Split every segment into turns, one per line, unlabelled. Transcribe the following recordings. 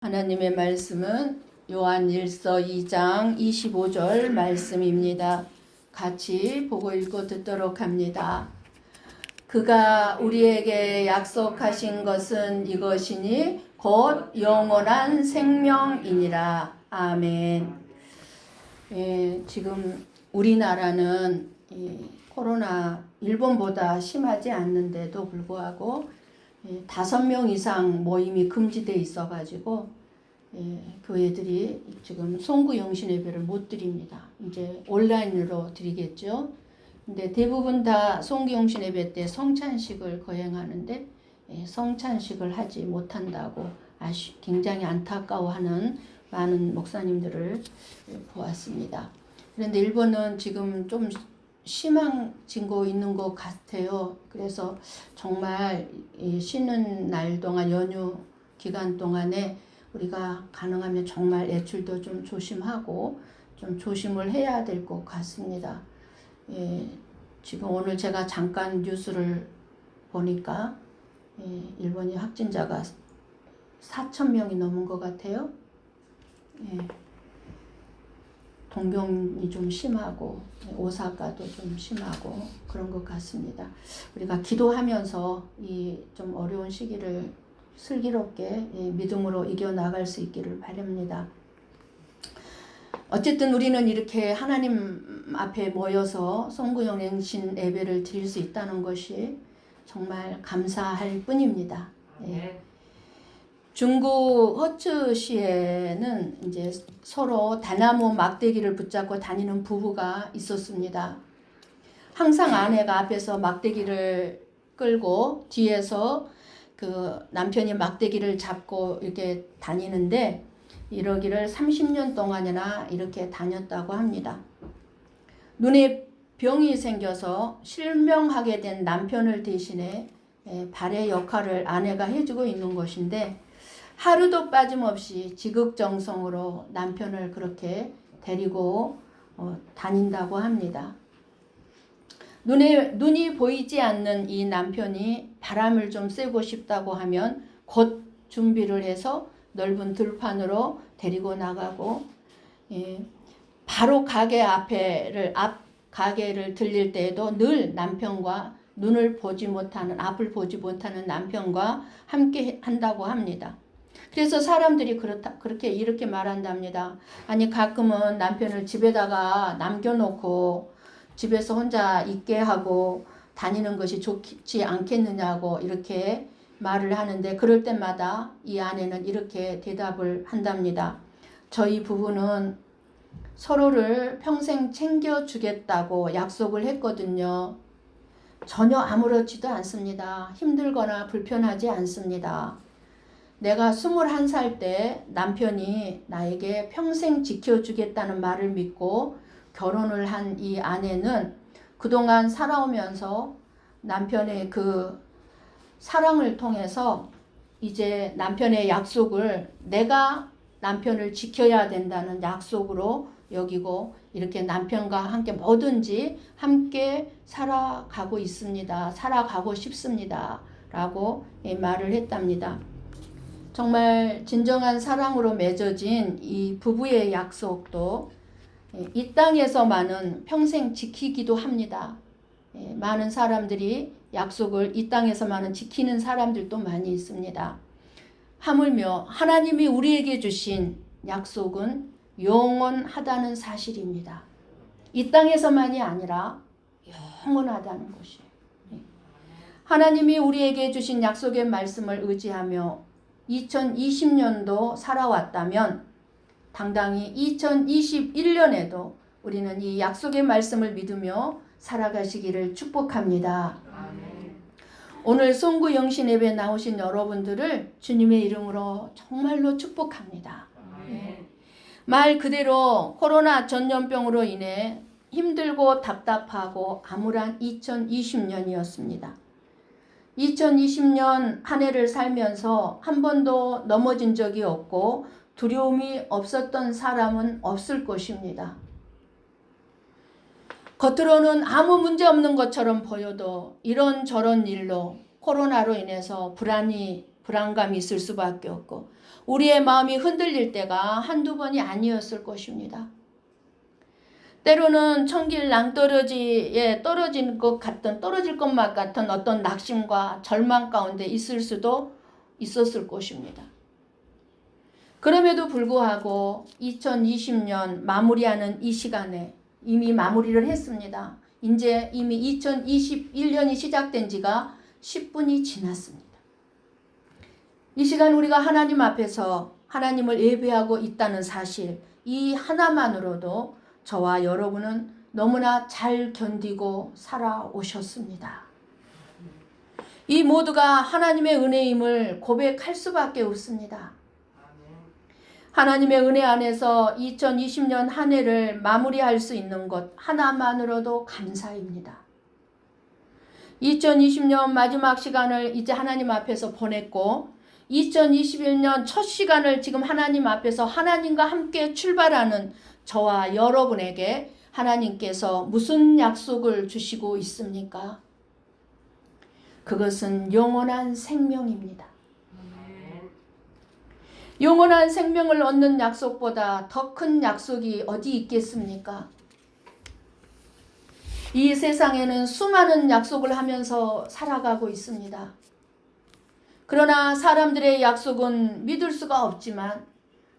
하나님의 말씀은 요한일서 2장 25절 말씀입니다. 같이 보고 읽고 듣도록 합니다. 그가 우리에게 약속하신 것은 이것이니 곧 영원한 생명이니라. 아멘. 지금 우리나라는 코로나 일본보다 심하지 않는데도 불구하고 5명 이상 모임이 금지돼 있어가지고 교회들이 지금 송구 영신 예배를 못 드립니다. 이제 온라인으로 드리겠죠. 근데 대부분 다 송구 영신 예배 때 성찬식을 거행하는데 성찬식을 하지 못한다고 굉장히 안타까워하는 많은 목사님들을 보았습니다. 그런데 일본은 지금 좀 심해지고 있는 것 같아요. 그래서 정말 쉬는 날 동안 연휴 기간 동안에 우리가 가능하면 정말 외출도 좀 조심하고 좀 조심을 해야 될 것 같습니다. 지금 오늘 제가 잠깐 뉴스를 보니까 일본의 확진자가 4,000명이 넘은 것 같아요. 동경이 좀 심하고 오사카도 좀 심하고 그런 것 같습니다. 우리가 기도하면서 이 좀 어려운 시기를 슬기롭게 믿음으로 이겨나갈 수 있기를 바랍니다. 어쨌든 우리는 이렇게 하나님 앞에 모여서 송구영신 예배를 드릴 수 있다는 것이 정말 감사할 뿐입니다. 중국 허츠시에는 이제 서로 대나무 막대기를 붙잡고 다니는 부부가 있었습니다. 항상 아내가 앞에서 막대기를 끌고 뒤에서 그 남편이 막대기를 잡고 이렇게 다니는데 이러기를 30년 동안이나 이렇게 다녔다고 합니다. 눈에 병이 생겨서 실명하게 된 남편을 대신해 발의 역할을 아내가 해주고 있는 것인데 하루도 빠짐없이 지극정성으로 남편을 그렇게 데리고 다닌다고 합니다. 눈이 보이지 않는 이 남편이 바람을 좀 쐬고 싶다고 하면 곧 준비를 해서 넓은 들판으로 데리고 나가고 바로 가게를 들릴 때에도 늘 남편과 앞을 보지 못하는 남편과 함께 한다고 합니다. 그래서 사람들이 이렇게 말한답니다. 아니 가끔은 남편을 집에다가 남겨놓고 집에서 혼자 있게 하고 다니는 것이 좋지 않겠느냐고 이렇게 말을 하는데 그럴 때마다 이 아내는 이렇게 대답을 한답니다. 저희 부부는 서로를 평생 챙겨주겠다고 약속을 했거든요. 전혀 아무렇지도 않습니다. 힘들거나 불편하지 않습니다. 내가 21살 때 남편이 나에게 평생 지켜주겠다는 말을 믿고 결혼을 한 이 아내는 그동안 살아오면서 남편의 그 사랑을 통해서 이제 남편의 약속을 내가 남편을 지켜야 된다는 약속으로 여기고 이렇게 남편과 함께 뭐든지 함께 살아가고 있습니다. 살아가고 싶습니다. 라고 말을 했답니다. 정말 진정한 사랑으로 맺어진 이 부부의 약속도 이 땅에서만은 평생 지키기도 합니다. 많은 사람들이 약속을 이 땅에서만은 지키는 사람들도 많이 있습니다. 하물며 하나님이 우리에게 주신 약속은 영원하다는 사실입니다. 이 땅에서만이 아니라 영원하다는 것이에요. 하나님이 우리에게 주신 약속의 말씀을 의지하며 2020년도 살아왔다면 당당히 2021년에도 우리는 이 약속의 말씀을 믿으며 살아가시기를 축복합니다. 아멘. 오늘 송구 영신 예배 나오신 여러분들을 주님의 이름으로 정말로 축복합니다. 아멘. 말 그대로 코로나 전염병으로 인해 힘들고 답답하고 암울한 2020년이었습니다. 2020년 한 해를 살면서 한 번도 넘어진 적이 없고 두려움이 없었던 사람은 없을 것입니다. 겉으로는 아무 문제 없는 것처럼 보여도 이런저런 일로 코로나로 인해서 불안감이 있을 수밖에 없고 우리의 마음이 흔들릴 때가 한두 번이 아니었을 것입니다. 때로는 천길 낭떠러지에 떨어질 것만 같은 어떤 낙심과 절망 가운데 있을 수도 있었을 것입니다. 그럼에도 불구하고 2020년 마무리하는 이 시간에 이미 마무리를 했습니다. 이제 이미 2021년이 시작된 지가 10분이 지났습니다. 이 시간 우리가 하나님 앞에서 하나님을 예배하고 있다는 사실, 이 하나만으로도 저와 여러분은 너무나 잘 견디고 살아오셨습니다. 이 모두가 하나님의 은혜임을 고백할 수밖에 없습니다. 하나님의 은혜 안에서 2020년 한 해를 마무리할 수 있는 것 하나만으로도 감사입니다. 2020년 마지막 시간을 이제 하나님 앞에서 보냈고 2021년 첫 시간을 지금 하나님 앞에서 하나님과 함께 출발하는 저와 여러분에게 하나님께서 무슨 약속을 주시고 있습니까? 그것은 영원한 생명입니다. 영원한 생명을 얻는 약속보다 더 큰 약속이 어디 있겠습니까? 이 세상에는 수많은 약속을 하면서 살아가고 있습니다. 그러나 사람들의 약속은 믿을 수가 없지만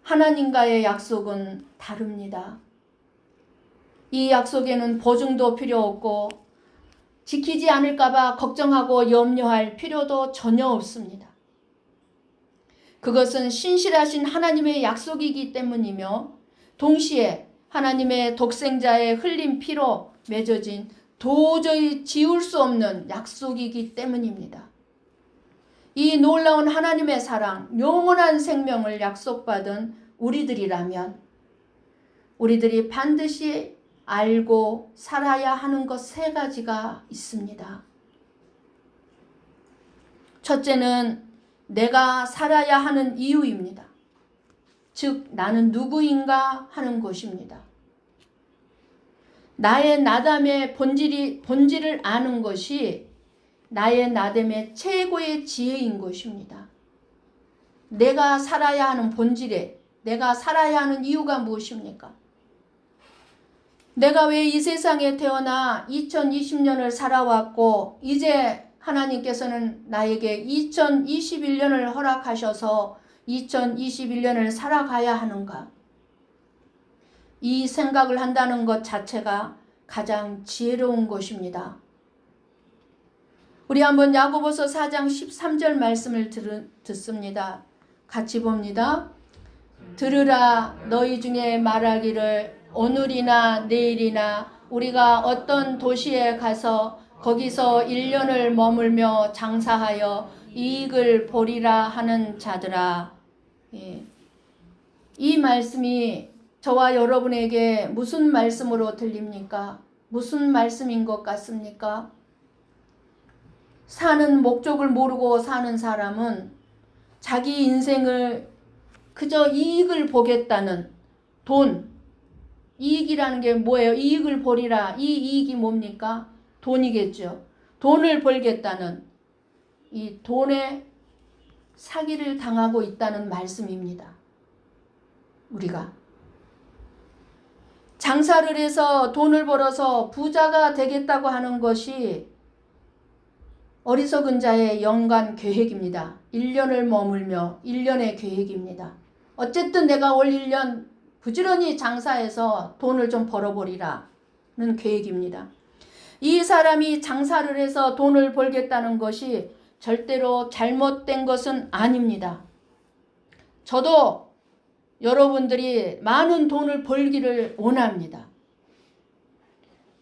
하나님과의 약속은 다릅니다. 이 약속에는 보증도 필요 없고 지키지 않을까봐 걱정하고 염려할 필요도 전혀 없습니다. 그것은 신실하신 하나님의 약속이기 때문이며 동시에 하나님의 독생자의 흘린 피로 맺어진 도저히 지울 수 없는 약속이기 때문입니다. 이 놀라운 하나님의 사랑, 영원한 생명을 약속받은 우리들이라면 우리들이 반드시 알고 살아야 하는 것 세 가지가 있습니다. 첫째는 내가 살아야 하는 이유입니다. 즉 나는 누구인가 하는 것입니다. 나의 나됨의 본질을 아는 것이 나의 나됨의 최고의 지혜인 것입니다. 내가 살아야 하는 본질에 내가 살아야 하는 이유가 무엇입니까? 내가 왜 이 세상에 태어나 2020년을 살아왔고 이제 하나님께서는 나에게 2021년을 허락하셔서 2021년을 살아가야 하는가? 이 생각을 한다는 것 자체가 가장 지혜로운 것입니다. 우리 한번 야고보서 4장 13절 말씀을 듣습니다. 같이 봅니다. 들으라 너희 중에 말하기를 오늘이나 내일이나 우리가 어떤 도시에 가서 거기서 1년을 머물며 장사하여 이익을 보리라 하는 자들아. 이 말씀이 저와 여러분에게 무슨 말씀으로 들립니까? 무슨 말씀인 것 같습니까? 사는 목적을 모르고 사는 사람은 자기 인생을 그저 이익을 보겠다는 돈, 이익이라는 게 뭐예요? 이익을 보리라. 이 이익이 뭡니까? 돈이겠죠. 돈을 벌겠다는 이 돈에 사기를 당하고 있다는 말씀입니다. 우리가 장사를 해서 돈을 벌어서 부자가 되겠다고 하는 것이 어리석은 자의 연간 계획입니다. 1년을 머물며 1년의 계획입니다. 어쨌든 내가 올 1년 부지런히 장사해서 돈을 좀 벌어보리라는 계획입니다. 이 사람이 장사를 해서 돈을 벌겠다는 것이 절대로 잘못된 것은 아닙니다. 저도 여러분들이 많은 돈을 벌기를 원합니다.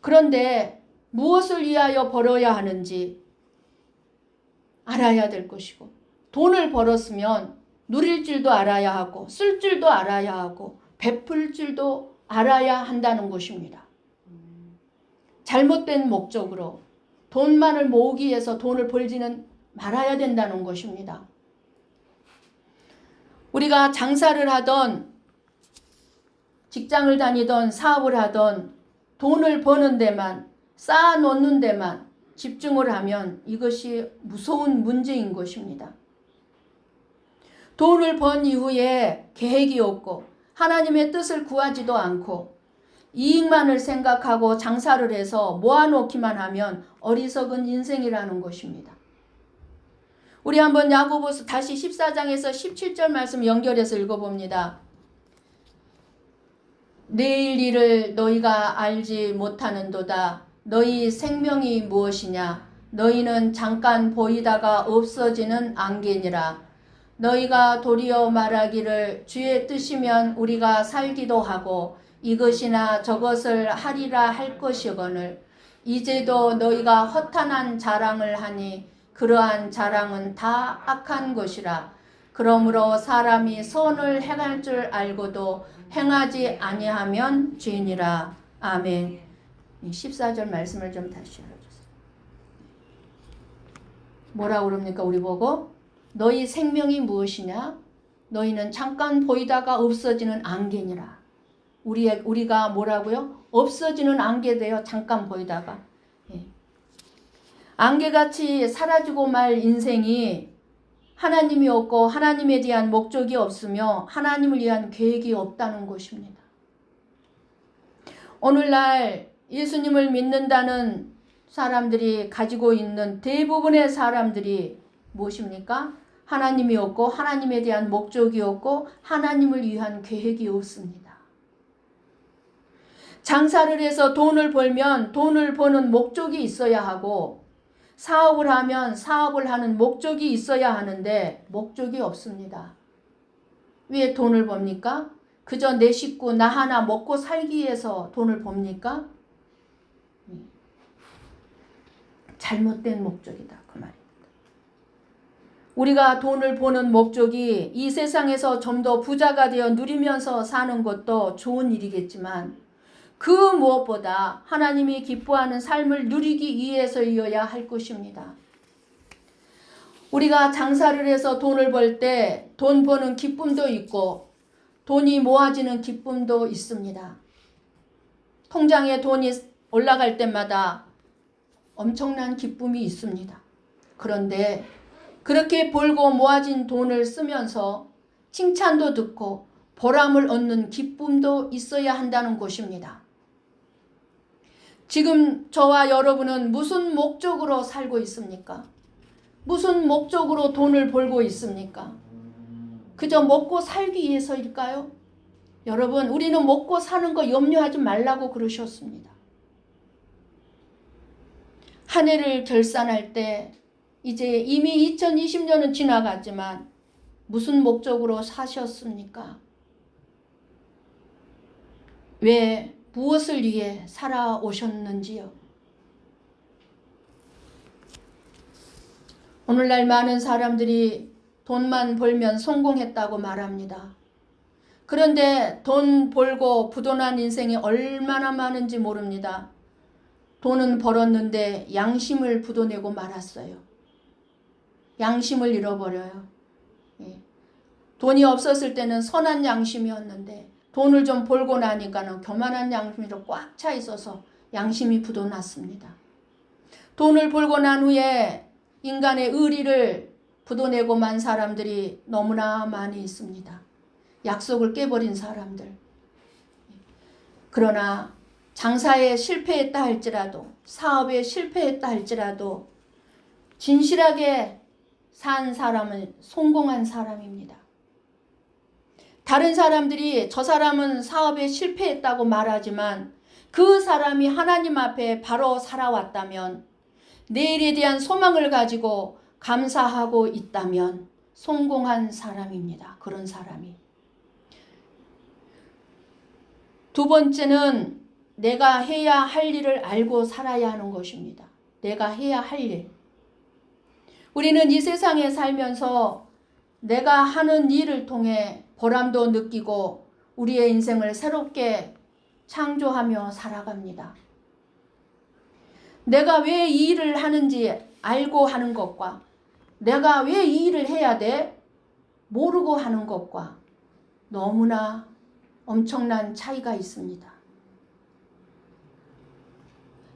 그런데 무엇을 위하여 벌어야 하는지 알아야 될 것이고 돈을 벌었으면 누릴 줄도 알아야 하고 쓸 줄도 알아야 하고 베풀 줄도 알아야 한다는 것입니다. 잘못된 목적으로 돈만을 모으기 위해서 돈을 벌지는 말아야 된다는 것입니다. 우리가 장사를 하던 직장을 다니던 사업을 하던 돈을 버는 데만 쌓아놓는 데만 집중을 하면 이것이 무서운 문제인 것입니다. 돈을 번 이후에 계획이 없고 하나님의 뜻을 구하지도 않고 이익만을 생각하고 장사를 해서 모아놓기만 하면 어리석은 인생이라는 것입니다. 우리 한번 야고보서 다시 14장에서 17절 말씀 연결해서 읽어봅니다. 내일 일을 너희가 알지 못하는도다. 너희 생명이 무엇이냐? 너희는 잠깐 보이다가 없어지는 안개니라. 너희가 도리어 말하기를 주의 뜻이면 우리가 살기도 하고 이것이나 저것을 하리라 할 것이거늘 이제도 너희가 허탄한 자랑을 하니 그러한 자랑은 다 악한 것이라. 그러므로 사람이 선을 행할 줄 알고도 행하지 아니하면 죄니라. 아멘. 14절 말씀을 좀 다시 읽어주세요. 뭐라고 그럽니까? 우리 보고 너희 생명이 무엇이냐? 너희는 잠깐 보이다가 없어지는 안개니라. 우리가 뭐라고요? 없어지는 안개돼요. 잠깐 보이다가. 안개같이 사라지고 말 인생이 하나님이 없고 하나님에 대한 목적이 없으며 하나님을 위한 계획이 없다는 것입니다. 오늘날 예수님을 믿는다는 사람들이 가지고 있는 대부분의 사람들이 무엇입니까? 하나님이 없고 하나님에 대한 목적이 없고 하나님을 위한 계획이 없습니다. 장사를 해서 돈을 벌면 돈을 버는 목적이 있어야 하고 사업을 하면 사업을 하는 목적이 있어야 하는데 목적이 없습니다. 왜 돈을 법니까? 그저 내 식구 나 하나 먹고 살기 위해서 돈을 법니까? 잘못된 목적이다. 그 말입니다. 우리가 돈을 버는 목적이 이 세상에서 좀 더 부자가 되어 누리면서 사는 것도 좋은 일이겠지만 그 무엇보다 하나님이 기뻐하는 삶을 누리기 위해서여야 할 것입니다. 우리가 장사를 해서 돈을 벌 때 돈 버는 기쁨도 있고 돈이 모아지는 기쁨도 있습니다. 통장에 돈이 올라갈 때마다 엄청난 기쁨이 있습니다. 그런데 그렇게 벌고 모아진 돈을 쓰면서 칭찬도 듣고 보람을 얻는 기쁨도 있어야 한다는 것입니다. 지금 저와 여러분은 무슨 목적으로 살고 있습니까? 무슨 목적으로 돈을 벌고 있습니까? 그저 먹고 살기 위해서일까요? 여러분, 우리는 먹고 사는 거 염려하지 말라고 그러셨습니다. 한 해를 결산할 때 이제 이미 2020년은 지나갔지만 무슨 목적으로 사셨습니까? 왜 무엇을 위해 살아오셨는지요? 오늘날 많은 사람들이 돈만 벌면 성공했다고 말합니다. 그런데 돈 벌고 부도난 인생이 얼마나 많은지 모릅니다. 돈은 벌었는데 양심을 부도내고 말았어요. 양심을 잃어버려요. 돈이 없었을 때는 선한 양심이었는데 돈을 좀 벌고 나니까는 교만한 양심으로 꽉 차 있어서 양심이 부도났습니다. 돈을 벌고 난 후에 인간의 의리를 부도내고 만 사람들이 너무나 많이 있습니다. 약속을 깨버린 사람들. 그러나 장사에 실패했다 할지라도 사업에 실패했다 할지라도 진실하게 산 사람은 성공한 사람입니다. 다른 사람들이 저 사람은 사업에 실패했다고 말하지만 그 사람이 하나님 앞에 바로 살아왔다면 내일에 대한 소망을 가지고 감사하고 있다면 성공한 사람입니다. 그런 사람이. 두 번째는 내가 해야 할 일을 알고 살아야 하는 것입니다. 내가 해야 할 일. 우리는 이 세상에 살면서 내가 하는 일을 통해 보람도 느끼고 우리의 인생을 새롭게 창조하며 살아갑니다. 내가 왜 이 일을 하는지 알고 하는 것과 내가 왜 이 일을 해야 돼? 모르고 하는 것과 너무나 엄청난 차이가 있습니다.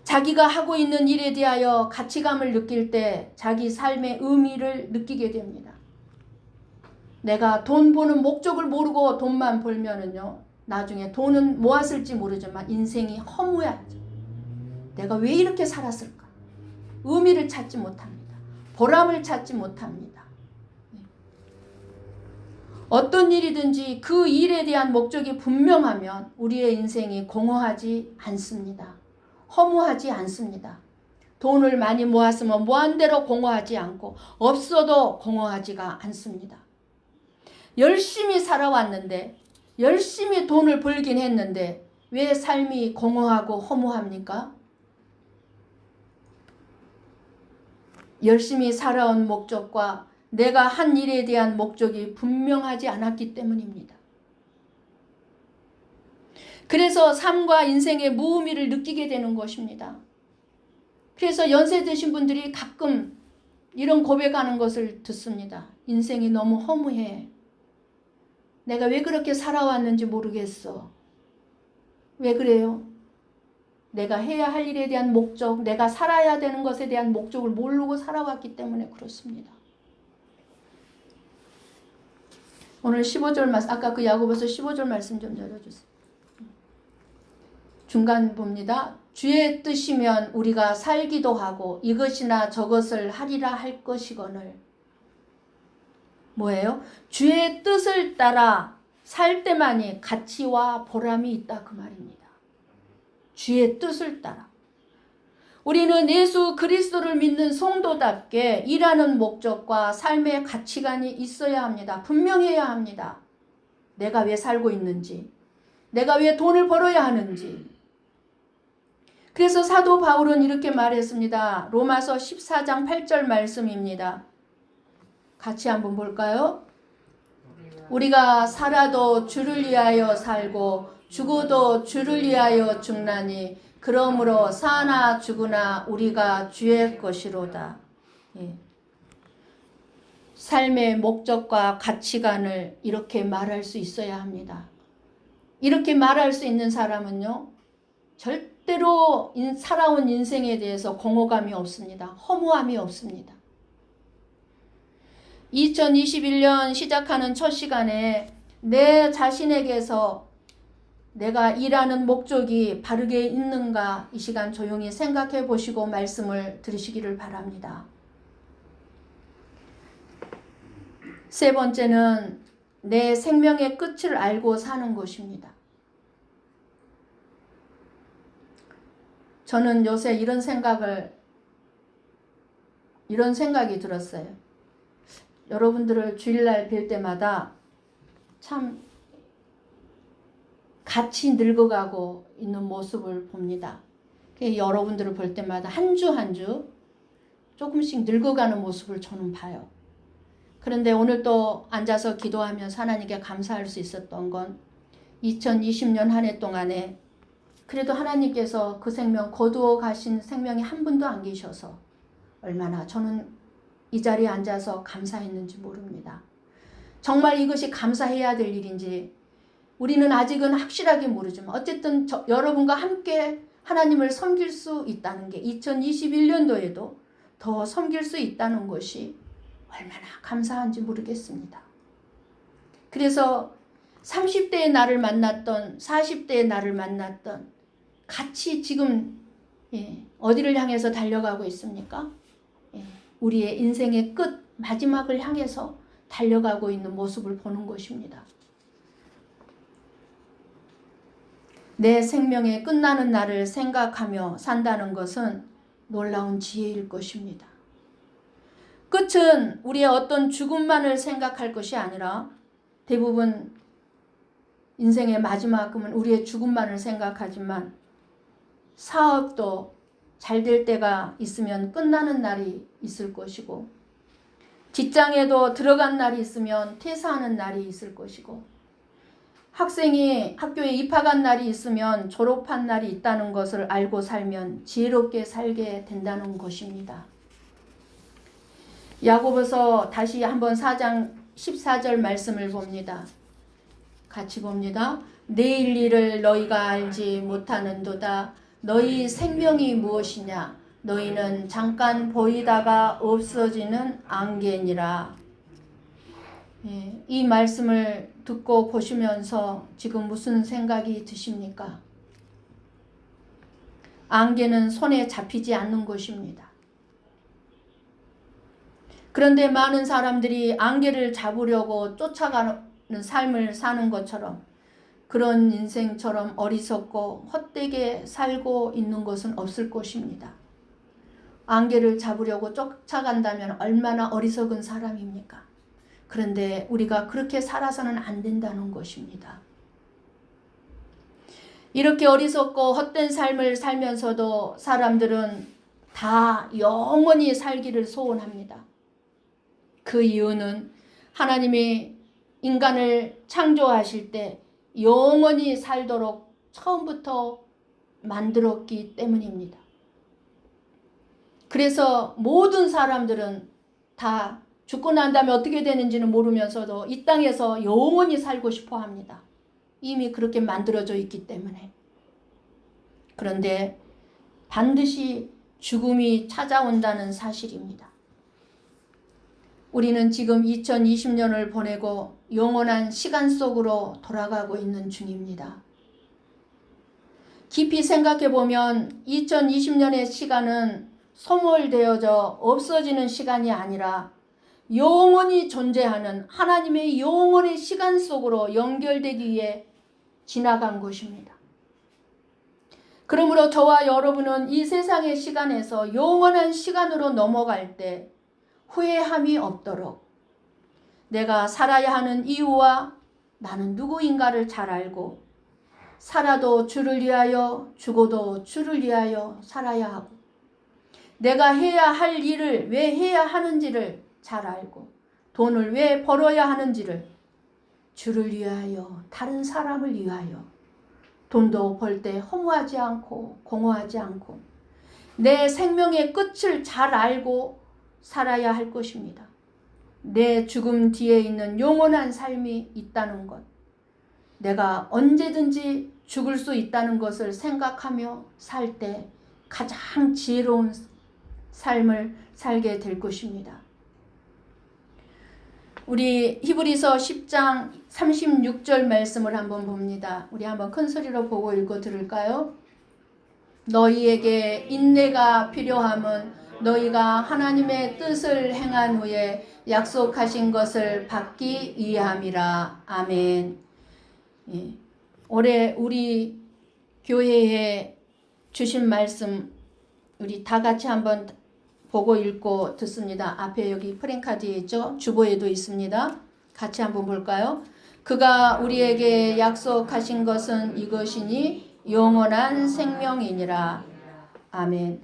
자기가 하고 있는 일에 대하여 가치감을 느낄 때 자기 삶의 의미를 느끼게 됩니다. 내가 돈 버는 목적을 모르고 돈만 벌면은요, 나중에 돈은 모았을지 모르지만 인생이 허무하죠. 내가 왜 이렇게 살았을까? 의미를 찾지 못합니다. 보람을 찾지 못합니다. 어떤 일이든지 그 일에 대한 목적이 분명하면 우리의 인생이 공허하지 않습니다. 허무하지 않습니다. 돈을 많이 모았으면 모한 대로 공허하지 않고 없어도 공허하지가 않습니다. 열심히 살아왔는데, 열심히 돈을 벌긴 했는데 왜 삶이 공허하고 허무합니까? 열심히 살아온 목적과 내가 한 일에 대한 목적이 분명하지 않았기 때문입니다. 그래서 삶과 인생의 무의미를 느끼게 되는 것입니다. 그래서 연세 드신 분들이 가끔 이런 고백하는 것을 듣습니다. 인생이 너무 허무해. 내가 왜 그렇게 살아왔는지 모르겠어. 왜 그래요? 내가 해야 할 일에 대한 목적, 내가 살아야 되는 것에 대한 목적을 모르고 살아왔기 때문에 그렇습니다. 오늘 15절 말씀, 아까 그 야고보서 15절 말씀 좀 열어주세요. 중간 봅니다. 주의 뜻이면 우리가 살기도 하고 이것이나 저것을 하리라 할 것이거늘. 뭐예요? 주의 뜻을 따라 살 때만이 가치와 보람이 있다 그 말입니다. 주의 뜻을 따라. 우리는 예수 그리스도를 믿는 성도답게 일하는 목적과 삶의 가치관이 있어야 합니다. 분명해야 합니다. 내가 왜 살고 있는지, 내가 왜 돈을 벌어야 하는지. 그래서 사도 바울은 이렇게 말했습니다. 로마서 14장 8절 말씀입니다. 같이 한번 볼까요? 우리가 살아도 주를 위하여 살고 죽어도 주를 위하여 죽나니 그러므로 사나 죽으나 우리가 주의 것이로다. 예. 삶의 목적과 가치관을 이렇게 말할 수 있어야 합니다. 이렇게 말할 수 있는 사람은요, 절대로 살아온 인생에 대해서 공허감이 없습니다. 허무함이 없습니다. 2021년 시작하는 첫 시간에 내 자신에게서 내가 일하는 목적이 바르게 있는가 이 시간 조용히 생각해 보시고 말씀을 들으시기를 바랍니다. 세 번째는 내 생명의 끝을 알고 사는 것입니다. 저는 요새 이런 생각이 들었어요. 여러분들을 주일날 뵐 때마다 참 같이 늙어가고 있는 모습을 봅니다. 여러분들을 볼 때마다 한 주 한 주 조금씩 늙어가는 모습을 저는 봐요. 그런데 오늘 또 앉아서 기도하면서 하나님께 감사할 수 있었던 건 2020년 한 해 동안에 그래도 하나님께서 그 생명 거두어 가신 생명이 한 분도 안 계셔서 얼마나 저는 이 자리에 앉아서 감사했는지 모릅니다. 정말 이것이 감사해야 될 일인지 우리는 아직은 확실하게 모르지만 어쨌든 여러분과 함께 하나님을 섬길 수 있다는 게 2021년도에도 더 섬길 수 있다는 것이 얼마나 감사한지 모르겠습니다. 그래서 30대의 나를 만났던 40대의 나를 만났던 같이 지금 어디를 향해서 달려가고 있습니까? 우리의 인생의 끝 마지막을 향해서 달려가고 있는 모습을 보는 것입니다. 내 생명의 끝나는 날을 생각하며 산다는 것은 놀라운 지혜일 것입니다. 끝은 우리의 어떤 죽음만을 생각할 것이 아니라 대부분 인생의 마지막은 우리의 죽음만을 생각하지만 사업도 잘 될 때가 있으면 끝나는 날이 있을 것이고 직장에도 들어간 날이 있으면 퇴사하는 날이 있을 것이고 학생이 학교에 입학한 날이 있으면 졸업한 날이 있다는 것을 알고 살면 지혜롭게 살게 된다는 것입니다. 야고보서 다시 한번 4장 14절 말씀을 봅니다. 같이 봅니다. 내일 일을 너희가 알지 못하는도다. 너희 생명이 무엇이냐? 너희는 잠깐 보이다가 없어지는 안개니라. 이 말씀을 듣고 보시면서 지금 무슨 생각이 드십니까? 안개는 손에 잡히지 않는 것입니다. 그런데 많은 사람들이 안개를 잡으려고 쫓아가는 삶을 사는 것처럼, 그런 인생처럼 어리석고 헛되게 살고 있는 것은 없을 것입니다. 안개를 잡으려고 쫓아간다면 얼마나 어리석은 사람입니까? 그런데 우리가 그렇게 살아서는 안 된다는 것입니다. 이렇게 어리석고 헛된 삶을 살면서도 사람들은 다 영원히 살기를 소원합니다. 그 이유는 하나님이 인간을 창조하실 때 영원히 살도록 처음부터 만들었기 때문입니다. 그래서 모든 사람들은 다 죽고 난 다음에 어떻게 되는지는 모르면서도 이 땅에서 영원히 살고 싶어 합니다. 이미 그렇게 만들어져 있기 때문에. 그런데 반드시 죽음이 찾아온다는 사실입니다. 우리는 지금 2020년을 보내고 영원한 시간 속으로 돌아가고 있는 중입니다. 깊이 생각해 보면 2020년의 시간은 소멸되어져 없어지는 시간이 아니라 영원히 존재하는 하나님의 영원의 시간 속으로 연결되기 위해 지나간 것입니다. 그러므로 저와 여러분은 이 세상의 시간에서 영원한 시간으로 넘어갈 때 후회함이 없도록 내가 살아야 하는 이유와 나는 누구인가를 잘 알고, 살아도 주를 위하여 죽어도 주를 위하여 살아야 하고, 내가 해야 할 일을 왜 해야 하는지를 잘 알고, 돈을 왜 벌어야 하는지를 주를 위하여, 다른 사람을 위하여, 돈도 벌 때 허무하지 않고 공허하지 않고 내 생명의 끝을 잘 알고 살아야 할 것입니다. 내 죽음 뒤에 있는 영원한 삶이 있다는 것, 내가 언제든지 죽을 수 있다는 것을 생각하며 살 때 가장 지혜로운 삶을 살게 될 것입니다. 우리 히브리서 10장 36절 말씀을 한번 봅니다. 우리 한번 큰 소리로 보고 읽어 들을까요? 너희에게 인내가 필요함은 너희가 하나님의 뜻을 행한 후에 약속하신 것을 받기 위함이라. 아멘. 예. 올해 우리 교회에 주신 말씀 우리 다 같이 한번 보고 읽고 듣습니다. 앞에 여기 프랭카드에 있죠? 주보에도 있습니다. 같이 한번 볼까요? 그가 우리에게 약속하신 것은 이것이니 영원한 생명이니라. 아멘.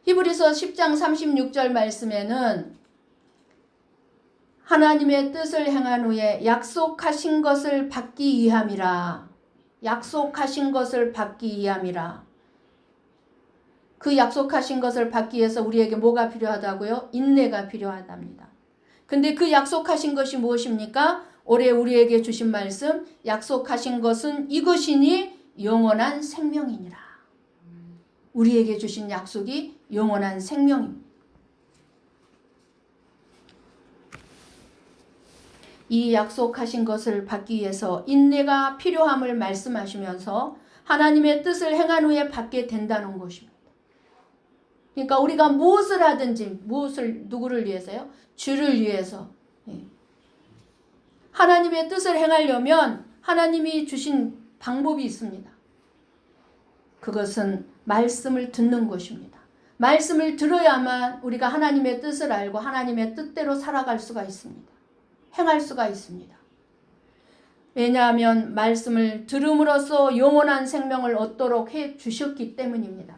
히브리서 10장 36절 말씀에는 하나님의 뜻을 행한 후에 약속하신 것을 받기 위함이라. 약속하신 것을 받기 위함이라. 그 약속하신 것을 받기 위해서 우리에게 뭐가 필요하다고요? 인내가 필요하답니다. 근데 그 약속하신 것이 무엇입니까? 올해 우리에게 주신 말씀, 약속하신 것은 이것이니 영원한 생명이니라. 우리에게 주신 약속이 영원한 생명입니다. 이 약속하신 것을 받기 위해서 인내가 필요함을 말씀하시면서 하나님의 뜻을 행한 후에 받게 된다는 것입니다. 그러니까 우리가 무엇을 하든지, 누구를 위해서요? 주를 위해서. 하나님의 뜻을 행하려면 하나님이 주신 방법이 있습니다. 그것은 말씀을 듣는 것입니다. 말씀을 들어야만 우리가 하나님의 뜻을 알고 하나님의 뜻대로 살아갈 수가 있습니다. 행할 수가 있습니다. 왜냐하면 말씀을 들음으로써 영원한 생명을 얻도록 해 주셨기 때문입니다.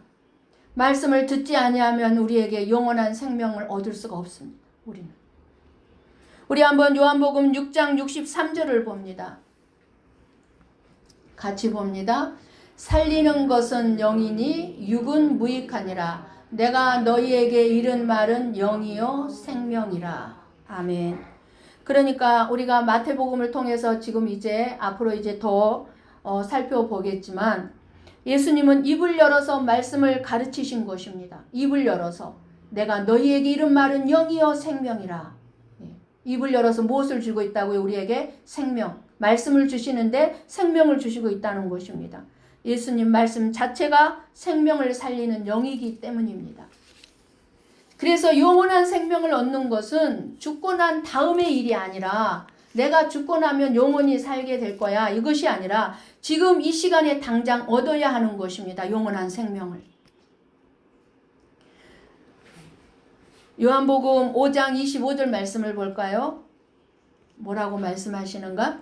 말씀을 듣지 아니하면 우리에게 영원한 생명을 얻을 수가 없습니다. 우리 한번 요한복음 6장 63절을 봅니다. 같이 봅니다. 살리는 것은 영이니 육은 무익하니라. 내가 너희에게 이른 말은 영이요 생명이라. 아멘. 그러니까 우리가 마태복음을 통해서 지금 앞으로 더 살펴보겠지만 예수님은 입을 열어서 말씀을 가르치신 것입니다. 입을 열어서 내가 너희에게 이른 말은 영이요 생명이라. 입을 열어서 무엇을 주고 있다고요? 우리에게 생명. 말씀을 주시는데 생명을 주시고 있다는 것입니다. 예수님 말씀 자체가 생명을 살리는 영이기 때문입니다. 그래서 영원한 생명을 얻는 것은 죽고 난 다음의 일이 아니라 내가 죽고 나면 영원히 살게 될 거야. 이것이 아니라 지금 이 시간에 당장 얻어야 하는 것입니다. 영원한 생명을. 요한복음 5장 25절 말씀을 볼까요? 뭐라고 말씀하시는가?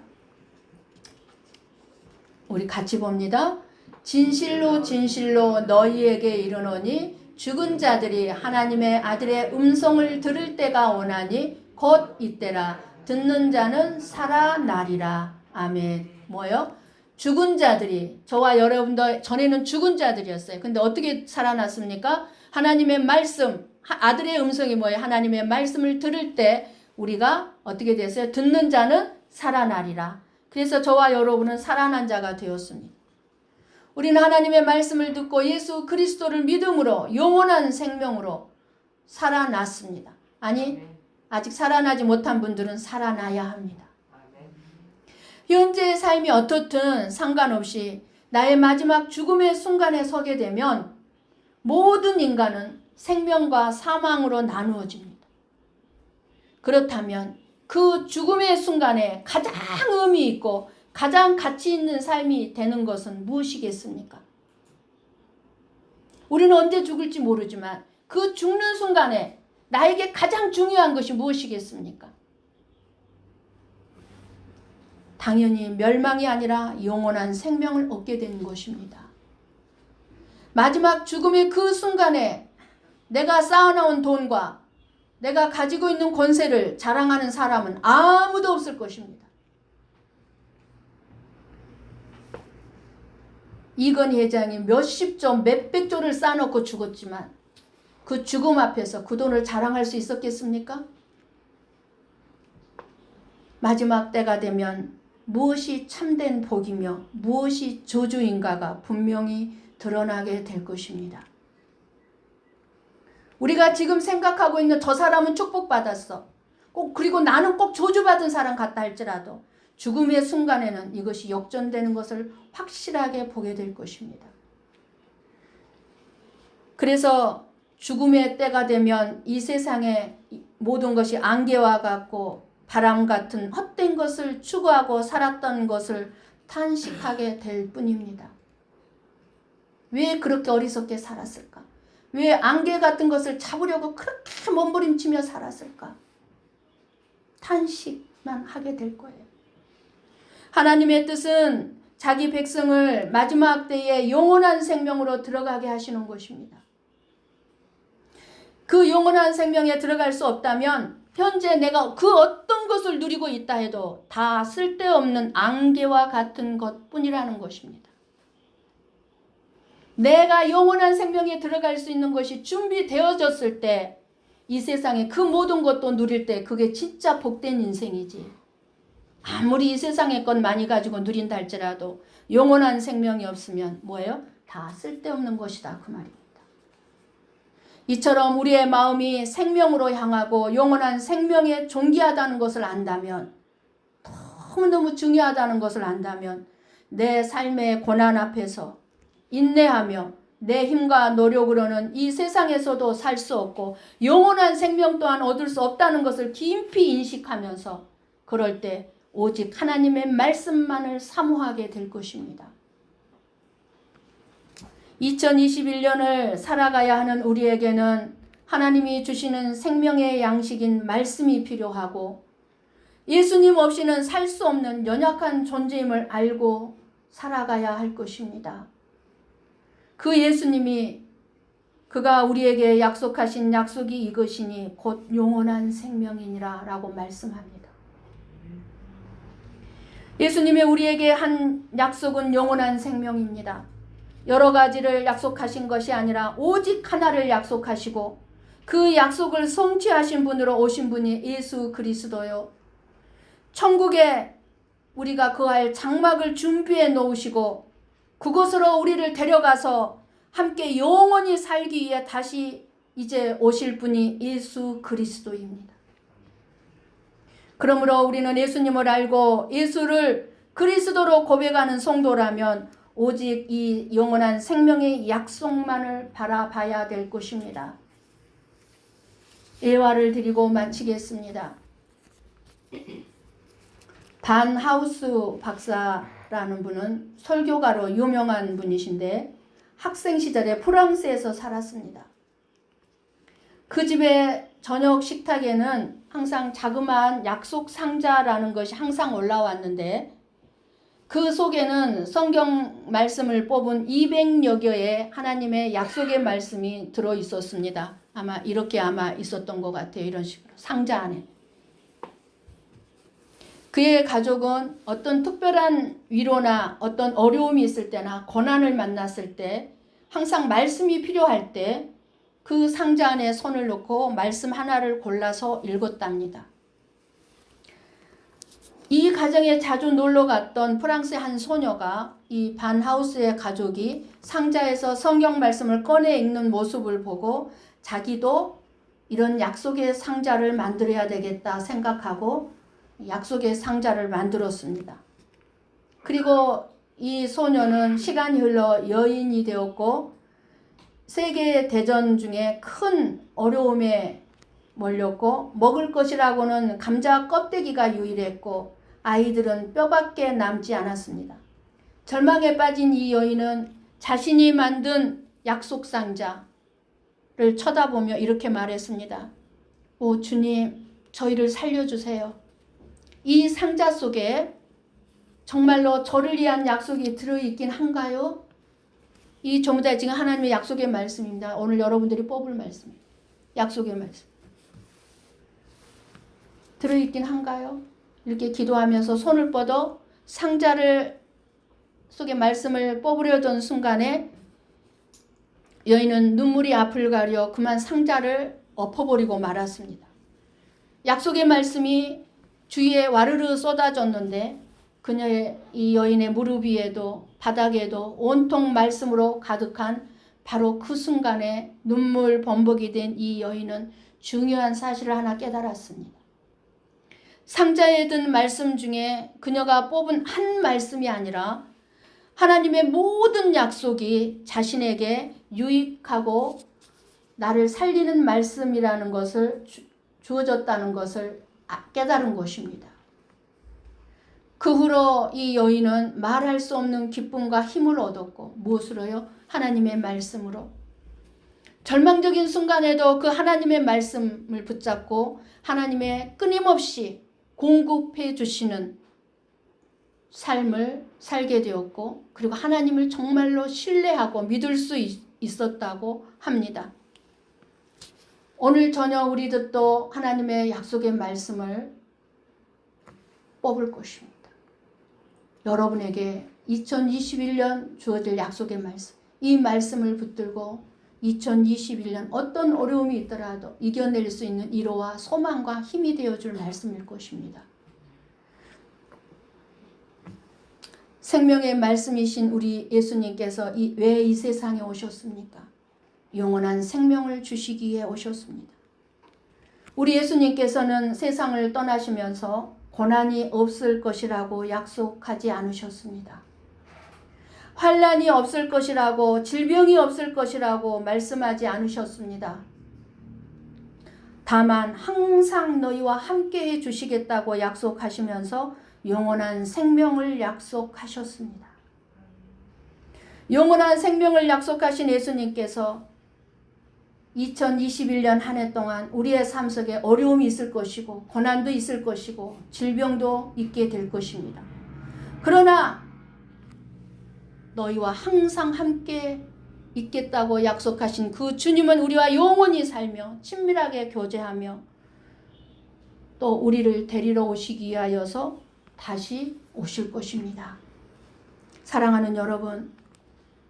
우리 같이 봅니다. 진실로 진실로 너희에게 이르노니 죽은 자들이 하나님의 아들의 음성을 들을 때가 오나니 곧 이때라. 듣는 자는 살아나리라. 아멘. 뭐요? 죽은 자들이, 저와 여러분도 전에는 죽은 자들이었어요. 근데 어떻게 살아났습니까? 하나님의 말씀, 아들의 음성이 뭐예요? 하나님의 말씀을 들을 때 우리가 어떻게 됐어요? 듣는 자는 살아나리라. 그래서 저와 여러분은 살아난 자가 되었습니다. 우리는 하나님의 말씀을 듣고 예수 그리스도를 믿음으로 영원한 생명으로 살아났습니다. 아니, 아직 살아나지 못한 분들은 살아나야 합니다. 현재의 삶이 어떻든 상관없이 나의 마지막 죽음의 순간에 서게 되면 모든 인간은 생명과 사망으로 나누어집니다. 그렇다면 그 죽음의 순간에 가장 의미 있고 가장 가치 있는 삶이 되는 것은 무엇이겠습니까? 우리는 언제 죽을지 모르지만 그 죽는 순간에 나에게 가장 중요한 것이 무엇이겠습니까? 당연히 멸망이 아니라 영원한 생명을 얻게 되는 것입니다. 마지막 죽음의 그 순간에 내가 쌓아놓은 돈과 내가 가지고 있는 권세를 자랑하는 사람은 아무도 없을 것입니다. 이건희 회장이 몇십 조, 몇백 조를 쌓아놓고 죽었지만 그 죽음 앞에서 그 돈을 자랑할 수 있었겠습니까? 마지막 때가 되면 무엇이 참된 복이며 무엇이 저주인가가 분명히 드러나게 될 것입니다. 우리가 지금 생각하고 있는 저 사람은 축복받았어. 그리고 나는 꼭 저주받은 사람 같다 할지라도 죽음의 순간에는 이것이 역전되는 것을 확실하게 보게 될 것입니다. 그래서 죽음의 때가 되면 이 세상의 모든 것이 안개와 같고 바람 같은 헛된 것을 추구하고 살았던 것을 탄식하게 될 뿐입니다. 왜 그렇게 어리석게 살았을까? 왜 안개 같은 것을 잡으려고 그렇게 몸부림치며 살았을까? 탄식만 하게 될 거예요. 하나님의 뜻은 자기 백성을 마지막 때에 영원한 생명으로 들어가게 하시는 것입니다. 그 영원한 생명에 들어갈 수 없다면 현재 내가 그 어떤 것을 누리고 있다 해도 다 쓸데없는 안개와 같은 것뿐이라는 것입니다. 내가 영원한 생명에 들어갈 수 있는 것이 준비되어졌을 때 이 세상에 그 모든 것도 누릴 때 그게 진짜 복된 인생이지. 아무리 이 세상의 것 많이 가지고 누린다 할지라도 영원한 생명이 없으면 뭐예요? 다 쓸데없는 것이다 그 말입니다. 이처럼 우리의 마음이 생명으로 향하고 영원한 생명에 존귀하다는 것을 안다면, 너무너무 중요하다는 것을 안다면 내 삶의 고난 앞에서 인내하며 내 힘과 노력으로는 이 세상에서도 살 수 없고 영원한 생명 또한 얻을 수 없다는 것을 깊이 인식하면서 그럴 때 오직 하나님의 말씀만을 사모하게 될 것입니다. 2021년을 살아가야 하는 우리에게는 하나님이 주시는 생명의 양식인 말씀이 필요하고 예수님 없이는 살 수 없는 연약한 존재임을 알고 살아가야 할 것입니다. 그 예수님이 그가 우리에게 약속하신 약속이 이것이니 곧 영원한 생명이니라 라고 말씀합니다. 예수님이 우리에게 한 약속은 영원한 생명입니다. 여러 가지를 약속하신 것이 아니라 오직 하나를 약속하시고 그 약속을 성취하신 분으로 오신 분이 예수 그리스도요. 천국에 우리가 거할 장막을 준비해 놓으시고 그곳으로 우리를 데려가서 함께 영원히 살기 위해 다시 이제 오실 분이 예수 그리스도입니다. 그러므로 우리는 예수님을 알고 예수를 그리스도로 고백하는 성도라면 오직 이 영원한 생명의 약속만을 바라봐야 될 것입니다. 일화를 드리고 마치겠습니다. 반 하우스 박사라는 분은 설교가로 유명한 분이신데 학생 시절에 프랑스에서 살았습니다. 그 집의 저녁 식탁에는 항상 자그마한 약속 상자라는 것이 항상 올라왔는데 그 속에는 성경 말씀을 뽑은 200여 개의 하나님의 약속의 말씀이 들어 있었습니다. 이렇게 있었던 것 같아요. 이런 식으로 상자 안에. 그의 가족은 어떤 특별한 위로나 어떤 어려움이 있을 때나 고난을 만났을 때 항상 말씀이 필요할 때 그 상자 안에 손을 넣고 말씀 하나를 골라서 읽었답니다. 이 가정에 자주 놀러 갔던 프랑스의 한 소녀가 이 반하우스의 가족이 상자에서 성경 말씀을 꺼내 읽는 모습을 보고 자기도 이런 약속의 상자를 만들어야 되겠다 생각하고 약속의 상자를 만들었습니다. 그리고 이 소녀는 시간이 흘러 여인이 되었고 세계대전 중에 큰 어려움에 몰렸고 먹을 것이라고는 감자 껍데기가 유일했고 아이들은 뼈밖에 남지 않았습니다. 절망에 빠진 이 여인은 자신이 만든 약속 상자를 쳐다보며 이렇게 말했습니다. 오 주님, 저희를 살려주세요. 이 상자 속에 정말로 저를 위한 약속이 들어있긴 한가요? 이 전부 다 지금 하나님의 약속의 말씀입니다. 오늘 여러분들이 뽑을 말씀입니다. 약속의 말씀. 들어있긴 한가요? 이렇게 기도하면서 손을 뻗어 상자를 속에 말씀을 뽑으려던 순간에 여인은 눈물이 앞을 가려 그만 상자를 엎어버리고 말았습니다. 약속의 말씀이 주위에 와르르 쏟아졌는데 그녀의 이 여인의 무릎 위에도 바닥에도 온통 말씀으로 가득한 바로 그 순간에 눈물 범벅이 된 이 여인은 중요한 사실을 하나 깨달았습니다. 상자에 든 말씀 중에 그녀가 뽑은 한 말씀이 아니라 하나님의 모든 약속이 자신에게 유익하고 나를 살리는 말씀이라는 것을 주어졌다는 것을 깨달은 것입니다. 그 후로 이 여인은 말할 수 없는 기쁨과 힘을 얻었고 무엇으로요? 하나님의 말씀으로. 절망적인 순간에도 그 하나님의 말씀을 붙잡고 하나님의 끊임없이 공급해 주시는 삶을 살게 되었고 그리고 하나님을 정말로 신뢰하고 믿을 수 있었다고 합니다. 오늘 저녁 우리들도 하나님의 약속의 말씀을 뽑을 것입니다. 여러분에게 2021년 주어질 약속의 말씀, 이 말씀을 붙들고 2021년 어떤 어려움이 있더라도 이겨낼 수 있는 위로와 소망과 힘이 되어줄 말씀일 것입니다. 생명의 말씀이신 우리 예수님께서 왜 이 세상에 오셨습니까? 영원한 생명을 주시기 위해 오셨습니다. 우리 예수님께서는 세상을 떠나시면서 고난이 없을 것이라고 약속하지 않으셨습니다. 환난이 없을 것이라고 질병이 없을 것이라고 말씀하지 않으셨습니다. 다만 항상 너희와 함께 해 주시겠다고 약속하시면서 영원한 생명을 약속하셨습니다. 영원한 생명을 약속하신 예수님께서 2021년 한 해 동안 우리의 삶 속에 어려움이 있을 것이고 고난도 있을 것이고 질병도 있게 될 것입니다. 그러나 너희와 항상 함께 있겠다고 약속하신 그 주님은 우리와 영원히 살며 친밀하게 교제하며 또 우리를 데리러 오시기 위하여서 다시 오실 것입니다. 사랑하는 여러분,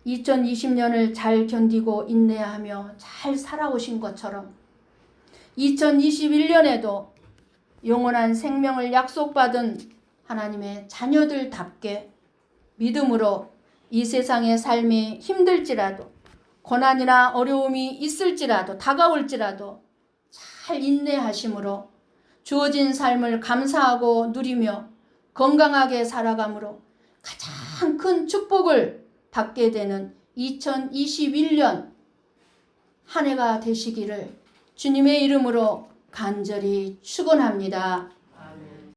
2020년을 잘 견디고 인내하며 잘 살아오신 것처럼 2021년에도 영원한 생명을 약속받은 하나님의 자녀들답게 믿음으로 이 세상의 삶이 힘들지라도 고난이나 어려움이 있을지라도 다가올지라도 잘 인내하심으로 주어진 삶을 감사하고 누리며 건강하게 살아감으로 가장 큰 축복을 받게 되는 2021년 한 해가 되시기를 주님의 이름으로 간절히 축원합니다.